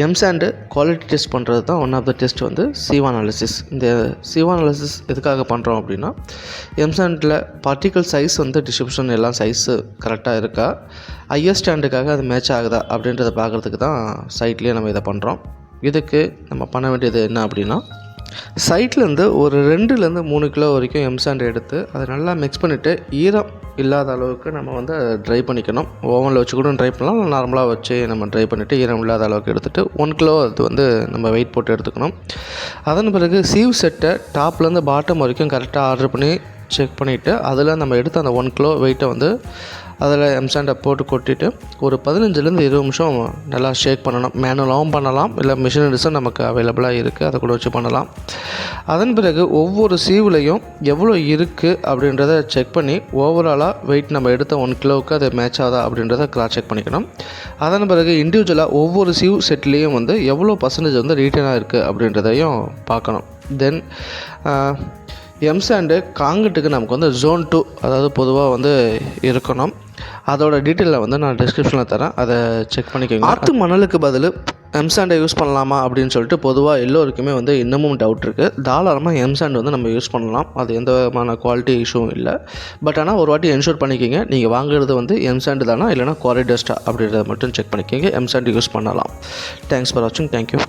M sand quality test பண்ணுறது தான் one of the test வந்து சிவா அனாலிசிஸ். இந்த சிவா அனாலிசிஸ் எதுக்காக பண்ணுறோம் அப்படின்னா, எம்சாண்டில் பார்ட்டிகல் சைஸ் வந்து டிஸ்ட்ரிபியூஷன் எல்லாம் சைஸு கரெக்டாக இருக்கா, ஐஎஸ் ஸ்டாண்டுக்காக அது மேட்ச் ஆகுதா அப்படின்றத பார்க்குறதுக்கு தான் சைட்லேயே நம்ம இதை பண்ணுறோம். இதுக்கு நம்ம பண்ண வேண்டியது என்ன அப்படின்னா, சைட்லேருந்து ஒரு 2லேருந்து 3 கிலோ வரைக்கும் எம்சாண்ட் எடுத்து அதை நல்லா மிக்ஸ் பண்ணிவிட்டு ஈரம் இல்லாத அளவுக்கு நம்ம வந்து ட்ரை பண்ணிக்கணும். ஓவனில் வச்சு கூட ட்ரை பண்ணலாம், நார்மலாக வச்சு நம்ம ட்ரை பண்ணிவிட்டு ஈரம் இல்லாத அளவுக்கு எடுத்துகிட்டு 1 கிலோ அது வந்து நம்ம வெயிட் போட்டு எடுத்துக்கணும். அதன் பிறகு சீவ் செட்டை டாப்லேருந்து பாட்டம் வரைக்கும் கரெக்டாக ஆர்டர் பண்ணி செக் பண்ணிவிட்டு அதில் நம்ம எடுத்து அந்த 1 கிலோ வெயிட்டை வந்து அதில் எம்சாண்டை போட்டு கொட்டிட்டு ஒரு 15லேருந்து 20 நிமிஷம் நல்லா ஷேக் பண்ணணும். மேனுவலாகவும் பண்ணலாம், இல்லை மிஷினரிஸும் நமக்கு அவைலபிளாக இருக்குது, அதை கூட வச்சு பண்ணலாம். அதன் பிறகு ஒவ்வொரு சீவுலையும் எவ்வளோ இருக்குது அப்படின்றத செக் பண்ணி ஓவராலாக வெயிட் நம்ம எடுத்த 1 கிலோவுக்கு அது மேட்ச் ஆகுதா அப்படின்றத கிராஸ் செக் பண்ணிக்கணும். அதன் பிறகு இண்டிவிஜுவலாக ஒவ்வொரு சீவ் செட்லேயும் வந்து எவ்வளோ பர்சன்டேஜ் வந்து ரீட்டனாக இருக்குது அப்படின்றதையும் பார்க்கணும். தென் எம்சாண்டு காங்கிரீட்டுக்கு நமக்கு வந்து ஜோன் 2 அதாவது பொதுவாக வந்து இருக்கணும். அதோட டீட்டெயிலில் வந்து நான் டிஸ்கிரிப்ஷனில் தரேன், அதை செக் பண்ணிக்கோங்க. ஆற்று மணலுக்கு பதில் எம்சாண்டை யூஸ் பண்ணலாமா அப்படின்னு சொல்லிட்டு பொதுவாக எல்லோருக்குமே வந்து இன்னமும் டவுட் இருக்குது. தாராளமாக எம்சாண்ட் வந்து நம்ம யூஸ் பண்ணலாம், அது எந்த விதமான குவாலிட்டி இஷ்யூவும் இல்லை. பட் ஆனால் ஒரு வாட்டி என்ஷூர் பண்ணிக்கோங்க, நீங்கள் வாங்குறது வந்து எம்சாண்டு தானா இல்லைனா குவாலிட்டி டெஸ்ட்டா அப்படின்றத மட்டும் செக் பண்ணிக்கோங்க. எம்சாண்ட் யூஸ் பண்ணலாம். தேங்க்ஸ் ஃபார் வாட்சிங். தேங்க்யூ.